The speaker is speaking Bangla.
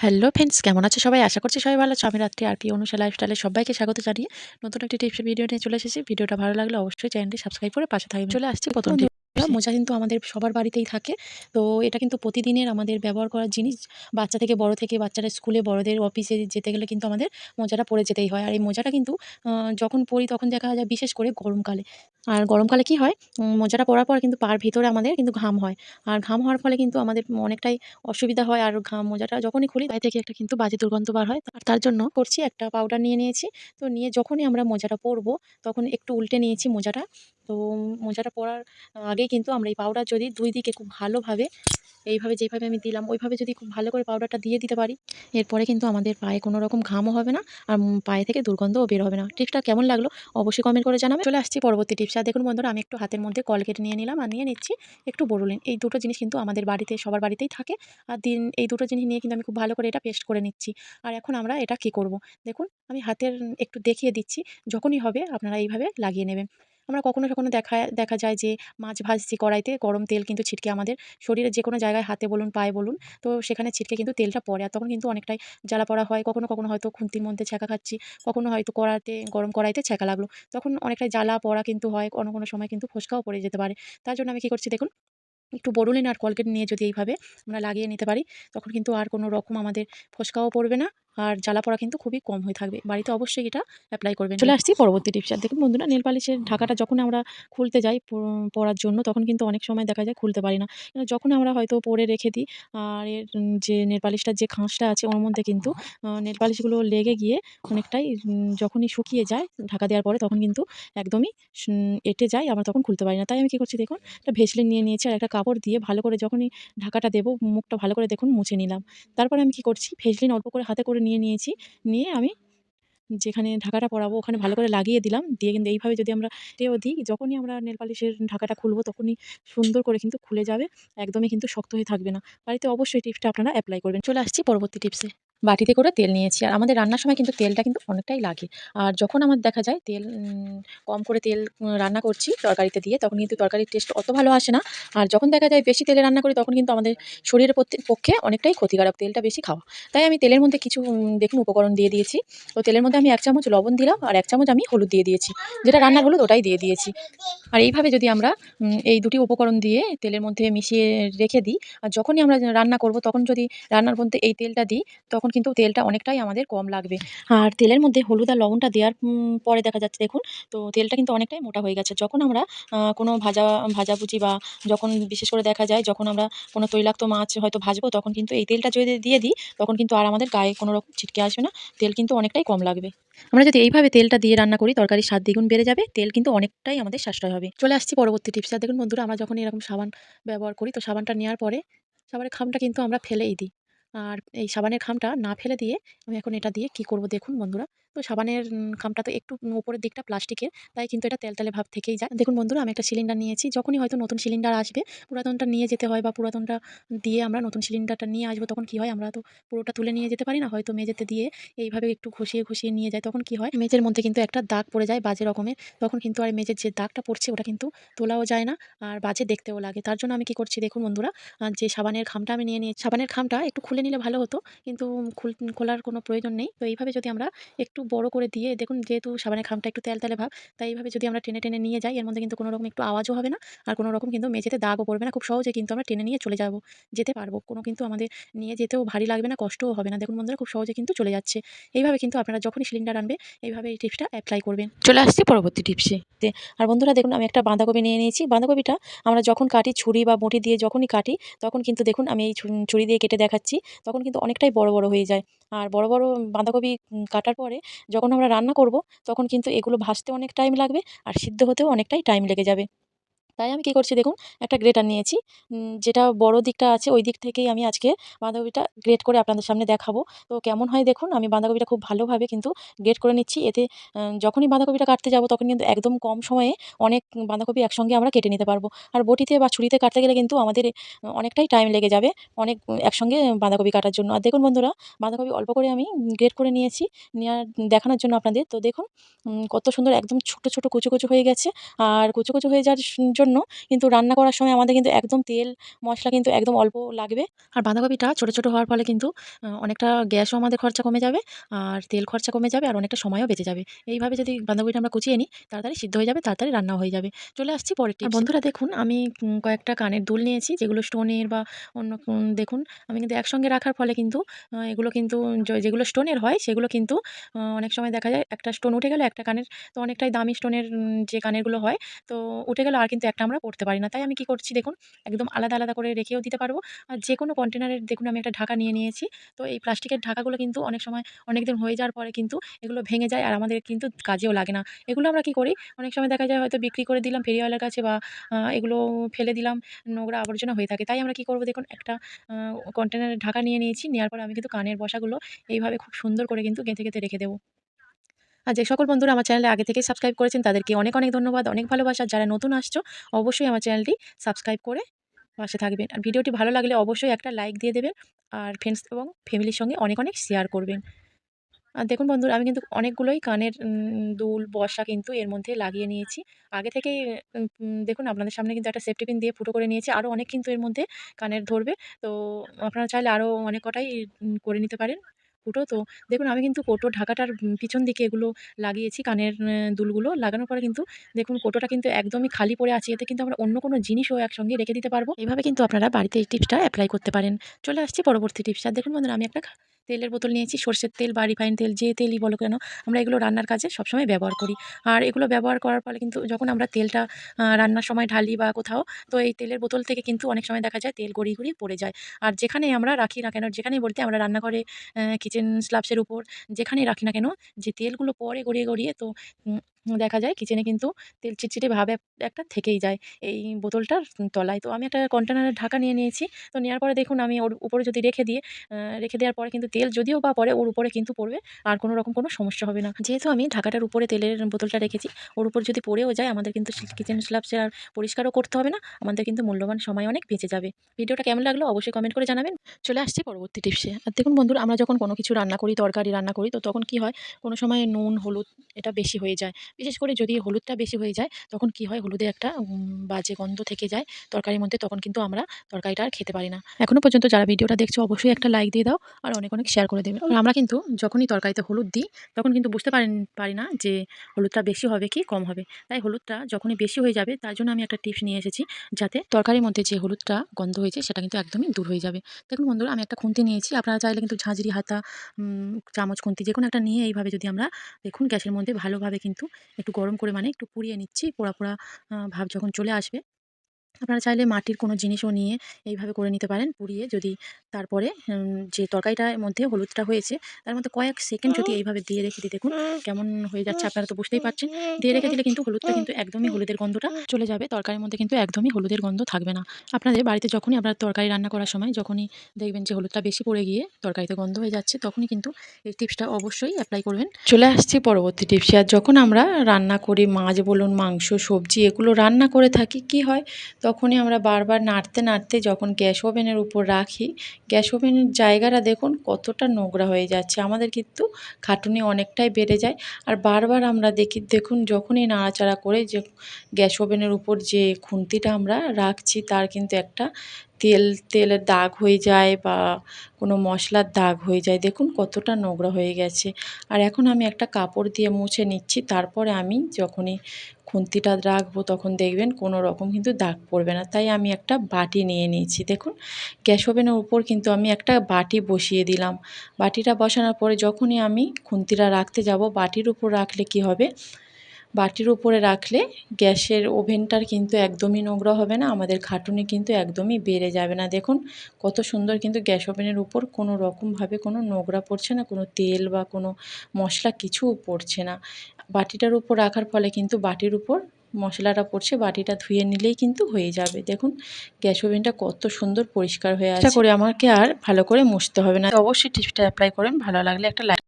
হ্যালো ফ্রেন্ডস, কেমন আছো সবাই? আশা করছি সবাই ভালো আছো। আমি রাত্রি আর অনুষা লাইফস্টাইলে সবাইকে স্বাগত জানিয়ে নতুন একটি টিপসের ভিডিও নিয়ে চলে এসেছি। ভিডিওটা ভালো লাগলে অবশ্যই চ্যানেলটি সাবস্ক্রাইব করে পাশে থাকবেন। চলে আসছি প্রথম টিপস। মোজা কিন্তু আমাদের সবার বাড়িতেই থাকে। তো এটা কিন্তু প্রতিদিনের আমাদের ব্যবহার করার জিনিস। বাচ্চা থেকে বড় থেকে বাচ্চারা স্কুলে, বড়দের অফিসে যেতে গেলে কিন্তু আমাদের মোজাটা পরে যেতেই হয়। আর এই মোজাটা কিন্তু যখন পরি তখন দেখা যায় বিশেষ করে গরমকালে। আর গরমকালে কি হয়, মোজাটা পরার পর কিন্তু পার ভিতরে আমাদের কিন্তু ঘাম হয়। আর ঘাম হওয়ার ফলে কিন্তু আমাদের অনেকটাই অসুবিধা হয়। আর মোজাটা যখনই খুলি গায়ে থেকে একটা কিন্তু বাজে দুর্গন্ধ বার হয়। আর তার জন্য করছি, একটা পাউডার নিয়ে নিয়েছি। তো নিয়ে যখনই আমরা মোজাটা পরবো তখন একটু উল্টে নিয়েছি মোজাটা। তো মোজাটা পরার আগেই কিন্তু আমরা এই পাউডার যদি ২ দিকে খুব ভালোভাবে এইভাবে যেভাবে আমি দিলাম ওইভাবে যদি খুব ভালো করে পাউডারটা দিয়ে দিতে পারি, এরপরে কিন্তু আমাদের পায়ে কোনো রকম ঘামও হবে না। আর পায়ে থেকে দুর্গন্ধও বের হবে না। টিপসটা কেমন লাগলো অবশ্যই কমেন্ট করে জানাবে। চলে আসছি পরবর্তী টিপস। আর দেখুন বন্ধুরা, আমি একটু হাতের মধ্যে কলগেট নিয়ে নিলাম আর নিয়ে নিচ্ছি একটু বোরোলিন। এই দুটো জিনিস কিন্তু আমাদের বাড়িতে সবার বাড়িতেই থাকে। আর এই দুটো জিনিস নিয়ে কিন্তু আমি খুব ভালো করে এটা পেস্ট করে নিচ্ছি। আর এখন আমরা এটা কী করব? দেখুন আমি হাতের একটু দেখিয়ে দিচ্ছি। যখনই হবে আপনারা এইভাবে লাগিয়ে নেবেন। আমরা কখনো দেখা যায় যে মাছ ভাজছি কড়াইতে, গরম তেল কিন্তু ছিটকে আমাদের শরীরের যেকোনো জায়গায়, হাতে বলুন, পায়ে বলুন, তো সেখানে ছিটকে কিন্তু তেলটা পড়ে। আর তখন কিন্তু অনেকটাই জ্বালা-পোড়া হয়। কখনো হয়তো খুন্তির মধ্যে ছ্যাঁকা খাচ্ছি, কখনো হয়তো গরম কড়াইতে ছ্যাঁকা লাগলো। তখন অনেকটাই জ্বালা-পোড়া কিন্তু হয়। কোনো সময় কিন্তু ফোস্কাও পড়ে যেতে পারে। তার জন্য আমি কি করছি দেখুন, একটু বোরোলিন আর কোলগেট নিয়ে যদি এইভাবে আমরা লাগিয়ে নিতে পারি, তখন কিন্তু আর কোনো রকম আমাদের ফোস্কাও পড়বে না। আর জ্বালা-পোড়া কিন্তু খুবই কম হয়ে থাকবে। বাড়িতে অবশ্যই এটা এপ্লাই করবেন। চলে আসছি পরবর্তী টিপস। আর দেখুন বন্ধুরা, নেল পালিশের ঢাকাটা যখন আমরা খুলতে যাই পরার জন্য, তখন কিন্তু অনেক সময় দেখা যায় খুলতে পারি না। যখন আমরা হয়তো পরে রেখে দিই, আর এর যে নেল পালিশটার যে খাঁজটা আছে ওর মধ্যে কিন্তু নেল পালিশগুলো লেগে গিয়ে অনেকটাই যখনই শুকিয়ে যায় ঢাকা দেওয়ার পরে, তখন কিন্তু একদমই এঁটে যায়। আমরা তখন খুলতে পারি না। তাই আমি কি করছি দেখুন, একটা ভেসলিন নিয়ে নিয়েছি আর একটা কাপড় দিয়ে ভালো করে যখনই ঢাকাটা দেবো, মুখটা ভালো করে দেখুন মুছে নিলাম। তারপরে আমি কি করছি, ভেসলিন অল্প করে হাতে করে নিয়ে নিয়েছি। নিয়ে আমি যেখানে ঢাকাটা পরাবো ওখানে ভালো করে লাগিয়ে দিলাম। দিয়ে কিন্তু এইভাবে যদি আমরা দিই, যখনই আমরা নেল পালিশের ঢাকাটা খুলবো তখনই সুন্দর করে কিন্তু খুলে যাবে। একদমই কিন্তু শক্ত হয়ে থাকবে না। বাড়িতে অবশ্যই টিপসটা আপনারা এপ্লাই করবেন। চলে আসছি পরবর্তী টিপসে। বাটিতে করে তেল নিয়েছি। আর আমাদের রান্নার সময় কিন্তু তেলটা কিন্তু অনেকটাই লাগে। আর যখন আমার দেখা যায় তেল কম করে তেল রান্না করছি তরকারিতে দিয়ে, তখন কিন্তু তরকারির টেস্ট অত ভালো আসে না। আর যখন দেখা যায় বেশি তেলে রান্না করি, তখন কিন্তু আমাদের শরীরের পক্ষে অনেকটাই ক্ষতিকারক তেলটা বেশি খাওয়া। তাই আমি তেলের মধ্যে কিছু দেখুন উপকরণ দিয়ে দিয়েছি। তো তেলের মধ্যে আমি ১ চামচ লবণ দিলাম আর ১ চামচ আমি হলুদ দিয়ে দিয়েছি। যেটা রান্নার হলুদ ওটাই দিয়ে দিয়েছি। আর এইভাবে যদি আমরা এই দুটি উপকরণ দিয়ে তেলের মধ্যে মিশিয়ে রেখে দিই, আর যখনই আমরা রান্না করব তখন যদি রান্নার মধ্যে এই তেলটা দিই, তখন কিন্তু তেলটা অনেকটাই আমাদের কম লাগবে। আর তেলের মধ্যে হলুদ আর লবণটা দেওয়ার পরে দেখা যাচ্ছে দেখুন, তো তেলটা কিন্তু অনেকটাই মোটা হয়ে গেছে। যখন আমরা কোনো ভাজাভুজি বা যখন বিশেষ করে দেখা যায় যখন আমরা কোনো তৈলাক্ত মাছ হয়তো ভাজবো, তখন কিন্তু এই তেলটা যদি দিয়ে দিই, তখন কিন্তু আর আমাদের গায়ে কোনো রকম ছিটকে আসবে না। তেল কিন্তু অনেকটাই কম লাগবে। আমরা যদি এইভাবে তেলটা দিয়ে রান্না করি, তরকারির স্বাদ দ্বিগুণ বেড়ে যাবে। তেল কিন্তু অনেকটাই আমাদের সাশ্রয় হবে। চলে আসছি পরবর্তী টিপসে। আর দেখুন বন্ধুরা, আমরা যখন এরকম সাবান ব্যবহার করি, তো সাবানটা নেওয়ার পরে সাবানের খামটা কিন্তু আমরা ফেলেই দিই। আর এই সাবানের খামটা না ফেলে দিয়ে আমি এখন এটা দিয়ে কি করব দেখুন বন্ধুরা। তো সাবানের খামটা তো একটু উপরের দিকটা প্লাস্টিকের, তাই কিন্তু এটা তেলতেলে ভাব থেকেই যায়। দেখুন বন্ধুরা, আমি একটা সিলিন্ডার নিয়েছি। যখনই হয়তো নতুন সিলিন্ডার আসবে, পুরাতনটা নিয়ে যেতে হয়, বা পুরাতনটা দিয়ে আমরা নতুন সিলিন্ডারটা নিয়ে আসবো, তখন কি হয়, আমরা তো পুরোটা তুলে নিয়ে যেতে পারি না। হয়তো মেঝেতে দিয়ে এইভাবে একটু ঘষিয়ে নিয়ে যায়। তখন কি হয়, মেঝের মধ্যে কিন্তু একটা দাগ পড়ে যায় বাজে রকমের। তখন কিন্তু আর মেঝের যে দাগটা পড়ছে ওটা কিন্তু তোলাও যায় না, আর বাজে দেখতেও লাগে। তার জন্য আমি কি করছি দেখুন বন্ধুরা, যে সাবানের খামটা আমি নিয়ে নিয়েছি। সাবানের খামটা একটু খুলে নিলে ভালো হতো, কিন্তু খোলার কোনো প্রয়োজন নেই। তো এইভাবে যদি আমরা একটু বড় করে দিয়ে দেখুন, যেহেতু সাবানের খামটা একটু তেলতেলে ভাব, তাই এইভাবে যদি আমরা টেনে নিয়ে যাই, এর মধ্যে কিন্তু কোনো রকম একটু আওয়াজও হবে না, আর কোনো রকম কিন্তু মেঝেতে দাগও পড়বে না। খুব সহজে কিন্তু আমরা টেনে নিয়ে যেতে পারবো। কোনো কিন্তু আমাদের নিয়ে যেতেও ভারী লাগবে না, কষ্টও হবে না। দেখুন বন্ধুরা, খুব সহজে কিন্তু চলে যাচ্ছে। এইভাবে কিন্তু আপনারা যখনই সিলিন্ডার আনবে, এইভাবে এই টিপসটা এপ্লাই করবেন। চলে আসছি পরবর্তী টিপসে। আর বন্ধুরা দেখুন, আমি একটা বাঁধাকপি নিয়ে নিয়েছি। বাঁধাকপিটা আমরা যখন কাটি, ছুরি বা বঁটি দিয়ে যখনই কাটি, তখন কিন্তু দেখুন আমি এই ছুরি দিয়ে কেটে দেখাচ্ছি। তখন কিন্তু অনেকটাই বড় হয়ে যায়। আর বড় বাঁধাকপি কাটার পরে যখন আমরা রান্না করব, তখন কিন্তু এগুলো ভাজতে অনেক টাইম লাগবে, আর সিদ্ধ হতেও অনেকটাই টাইম লেগে যাবে। তাই আমি কি করছি দেখুন, একটা গ্রেটার নিয়েছি। যেটা বড় দিকটা আছে ওই দিক থেকেই আমি আজকে বাঁধাকপিটা গ্রেট করে আপনাদের সামনে দেখাবো। তো কেমন হয় দেখুন, আমি বাঁধাকপিটা খুব ভালোভাবে কিন্তু গ্রেট করে নিচ্ছি। এতে যখনই বাঁধাকপিটা কাটতে যাবো, তখন কিন্তু একদম কম সময়ে অনেক বাঁধাকপি একসঙ্গে আমরা কেটে নিতে পারবো। আর বটিতে বা ছুরিতে কাটতে গেলে কিন্তু আমাদের অনেকটাই টাইম লেগে যাবে অনেক একসঙ্গে বাঁধাকপি কাটার জন্য। আর দেখুন বন্ধুরা, বাঁধাকপি অল্প করে আমি গ্রেট করে নিয়েছি, নেওয়ার দেখানোর জন্য আপনাদের। তো দেখুন কত সুন্দর একদম ছোট কুচো হয়ে গেছে। আর কুচো হয়ে যাওয়ার জন্য জন্য কিন্তু রান্না করার সময় আমাদের কিন্তু একদম তেল মশলা কিন্তু একদম অল্প লাগবে। আর বাঁধাকপিটা ছোট, ছোট হওয়ার ফলে কিন্তু অনেকটা গ্যাসও আমাদের খরচা কমে যাবে, আর তেল খরচা কমে যাবে, আর অনেকটা সময়ও বেঁচে যাবে। এইভাবে যদি বাঁধাকপিটা আমরা কুচিয়ে নিই, তাড়াতাড়ি সিদ্ধ হয়ে যাবে, তাড়াতাড়ি রান্নাও হয়ে যাবে। চলে আসছি পরের টিপসে। বন্ধুরা দেখুন, আমি কয়েকটা কানের দুল নিয়েছি, যেগুলো স্টোনের বা অন্য দেখুন আমি কিন্তু একসঙ্গে রাখার ফলে কিন্তু এগুলো কিন্তু যেগুলো স্টোনের হয় সেগুলো কিন্তু অনেক সময় দেখা যায় একটা স্টোন উঠে গেল একটা কানের, তো অনেকটাই দামি স্টোনের যে কানেরগুলো হয়, তো উঠে গেল আর কিন্তু একটা আমরা পড়তে পারি না। তাই আমি কি করছি দেখুন, একদম আলাদা, আলাদা করে রেখেও দিতে পারবো। আর যেকোনো কন্টেনারের দেখুন আমি একটা ঢাকা নিয়ে নিয়েছি। তো এই প্লাস্টিকের ঢাকাগুলো কিন্তু অনেক সময় অনেকদিন হয়ে যাওয়ার পরে কিন্তু এগুলো ভেঙে যায়, আর আমাদের কিন্তু কাজেও লাগে না। এগুলো আমরা কি করি, অনেক সময় দেখা যায় হয়তো বিক্রি করে দিলাম ফেরিওয়ালার কাছে, বা এগুলো ফেলে দিলাম, নোংরা আবর্জনা হয়ে থাকে। তাই আমরা কি করব দেখুন, একটা আ কন্টেনারের ঢাকা নিয়ে নিয়েছি। নেওয়ার পরে আমি কিন্তু কানের বসাগুলো এইভাবে খুব সুন্দর করে কিন্তু গেঁথে, গেঁথে রেখে দেব। আর যে সকল বন্ধুরা আমার চ্যানেলে আগে থেকেই সাবস্ক্রাইব করেছেন তাদেরকে অনেক, অনেক ধন্যবাদ, অনেক ভালোবাসা। যারা নতুন আসছো অবশ্যই আমার চ্যানেলটি সাবস্ক্রাইব করে পাশে থাকবেন। আর ভিডিওটি ভালো লাগলে অবশ্যই একটা লাইক দিয়ে দেবেন। আর ফ্রেন্ডস এবং ফ্যামিলির সঙ্গে অনেক, অনেক শেয়ার করবেন। আর দেখুন বন্ধুরা, আমি কিন্তু অনেকগুলোই কানের দুল বসা কিন্তু এর মধ্যে লাগিয়ে নিয়েছি। আগে থেকেই দেখুন আপনাদের সামনে কিন্তু একটা সেফটি পিন দিয়ে ফুটো করে নিয়েছি। আরও অনেক কিন্তু এর মধ্যে কানের ধরবে। তো আপনারা চাইলে আরও অনেক কটাই করে নিতে পারেন ফুটো। তো দেখুন আমি কিন্তু কৌটোর ঢাকাটার পিছন দিকে এগুলো লাগিয়েছি কানের দুলগুলো। লাগানোর পরে কিন্তু দেখুন কৌটোটা কিন্তু একদমই খালি পড়ে আছে। এতে কিন্তু আমরা অন্য কোনো জিনিসও একসঙ্গে রেখে দিতে পারবো। এভাবে কিন্তু আপনারা বাড়িতে এই টিপসটা এপ্লাই করতে পারেন। চলে আসছি পরবর্তী টিপস। আর দেখুন বন্ধুরা, আমি একটা তেলের বোতল নিয়েছি। সরষের তেল বা রিফাইন তেল, যে তেলই বলো কেন, আমরা এগুলো রান্নার কাজে সবসময় ব্যবহার করি। আর এগুলো ব্যবহার করার ফলে কিন্তু যখন আমরা তেলটা রান্নার সময় ঢালি বা কোথাও, তো এই তেলের বোতল থেকে কিন্তু অনেক সময় দেখা যায় তেল গড়িয়ে, গড়িয়ে পড়ে যায়। আর যেখানেই আমরা রাখি না কেন, যেখানেই বলতে আমরা রান্নাঘরে কিচেন স্ল্যাবসের উপর যেখানেই রাখি না কেন, যে তেলগুলো পড়ে গড়িয়ে, গড়িয়ে, তো উম দেখা যায় কিচেনে কিন্তু তেল চিটচিটে ভাব একটা থেকেই যায় এই বোতলটার তলায়। তো আমি একটা কন্টেনারের ঢাকা নিয়ে নিয়েছি। তো নেওয়ার পরে দেখুন আমি ওর উপরে যদি রেখে দেওয়ার পরে কিন্তু তেল যদিও বা পড়ে, ওর উপরে কিন্তু পড়বে। আর কোনো রকম কোনো সমস্যা হবে না। যেহেতু আমি ঢাকাটার উপরে তেলের বোতলটা রেখেছি, ওর উপর যদি পড়েও যায় আমাদের কিন্তু কিচেন স্ল্যাবসে আর পরিষ্কারও করতে হবে না। আমাদের কিন্তু মূল্যবান সময় অনেক বেঁচে যাবে। ভিডিওটা কেমন লাগলো অবশ্যই কমেন্ট করে জানাবেন। চলে আসছি পরবর্তী টিপসে। আর দেখুন বন্ধুরা, আমরা যখন কোনো কিছু রান্না করি, তরকারি রান্না করি, তো তখন কি হয়, কোনো সময় নুন, হলুদ এটা বেশি হয়ে যায়। বিশেষ করে যদি হলুদটা বেশি হয়ে যায়, তখন কি হয়, হলুদের একটা বাজে গন্ধ থেকে যায় তরকারির মধ্যে, তখন কিন্তু আমরা তরকারিটা আর খেতে পারি না। এখনো পর্যন্ত যারা ভিডিওটা দেখছো অবশ্যই একটা লাইক দিয়ে দাও, আর অনেক, অনেক শেয়ার করে দেবে। আর আমরা কিন্তু যখনই তরকারিতে হলুদ দিই, তখন কিন্তু বুঝতে পারি না যে হলুদটা বেশি হবে কি কম হবে। তাই হলুদটা যখনই বেশি হয়ে যাবে, তার জন্য আমি একটা টিপস নিয়ে এসেছি, যাতে তরকারির মধ্যে যে হলুদটা গন্ধ হয়েছে সেটা কিন্তু একদমই দূর হয়ে যাবে। দেখুন বন্ধুরা, আমি একটা খুন্তি নিয়েছি। আপনারা চাইলে কিন্তু ঝাঁঝরি, হাতা, চামচ, খুন্তি যেকোনো একটা নিয়ে এইভাবে যদি আমরা দেখুন গ্যাসের মধ্যে ভালোভাবে কিন্তু একটু গরম করে, মানে একটু পুড়িয়ে নিচ্ছি। পোড়া, পোড়া ভাব যখন চলে আসবে, আপনারা চাইলে মাটির কোনো জিনিসও নিয়ে এইভাবে করে নিতে পারেন পুড়িয়ে। যদি তারপরে যে তরকারিটার মধ্যে হলুদটা হয়েছে, তার মধ্যে কয়েক সেকেন্ড যদি এইভাবে দিয়ে রেখে দিই, দেখুন কেমন হয়ে যাচ্ছে, আপনারা তো বুঝতেই পারছেন। দিয়ে রেখে দিলে কিন্তু হলুদটা কিন্তু একদমই, হলুদের গন্ধটা চলে যাবে। তরকারির মধ্যে কিন্তু একদমই হলুদের গন্ধ থাকবে না। আপনাদের বাড়িতে যখনই আপনারা তরকারি রান্না করার সময় যখনই দেখবেন যে হলুদটা বেশি পড়ে গিয়ে তরকারিতে গন্ধ হয়ে যাচ্ছে, তখনই কিন্তু এই টিপসটা অবশ্যই অ্যাপ্লাই করবেন। চলে আসছি পরবর্তী টিপসে। আর যখন আমরা রান্না করি, মাছ বলুন, মাংস, সবজি এগুলো রান্না করে থাকি, কি হয়, তখনই আমরা বারবার নাড়তে, নাড়তে যখন গ্যাস ওভেনের উপর রাখি, গ্যাস ওভেনের জায়গাটা দেখুন কতটা নোংরা হয়ে যাচ্ছে। আমাদের কিন্তু খাটুনি অনেকটাই বেড়ে যায়। আর বারবার আমরা দেখুন যখনই নাড়াচাড়া করে যে গ্যাস ওভেনের উপর যে খুন্তিটা আমরা রাখছি, তার কিন্তু একটা তেলের দাগ হয়ে যায়, বা কোনো মশলার দাগ হয়ে যায়। দেখুন কতটা নোংরা হয়ে গেছে। আর এখন আমি একটা কাপড় দিয়ে মুছে নিচ্ছি। তারপরে আমি যখনই খুন্তিটা রাখবো, তখন দেখবেন কোনো রকম কিন্তু দাগ পড়বে না। তাই আমি একটা বাটি নিয়ে নিয়েছি। দেখুন গ্যাস ওভেনের উপর কিন্তু আমি একটা বাটি বসিয়ে দিলাম। বাটিটা বসানোর পরে যখনই আমি খুন্তিটা রাখতে যাব, বাটির উপর রাখলে কি হবে, বাটির উপরে রাখলে গ্যাসের ওভেনটার কিন্তু একদমই নোংরা হবে না, আমাদের খাটুনি কিন্তু একদমই বেড়ে যাবে না। দেখুন কত সুন্দর কিন্তু গ্যাস ওভেনের উপর কোনো রকমভাবে কোনো নোংরা পড়ছে না, কোনো তেল বা কোনো মশলা কিছুও পড়ছে না। বাটিটার উপর রাখার ফলে কিন্তু বাটির উপর মশলাটা পড়ছে, বাটিটা ধুয়ে নিলেই কিন্তু হয়ে যাবে। দেখুন গ্যাস ওভেনটা কত সুন্দর পরিষ্কার হয়ে আছে। করে আমাকে আর ভালো করে মুছতে হবে না। অবশ্যই টিপসটা অ্যাপ্লাই করেন। ভালো লাগলে একটা লাইক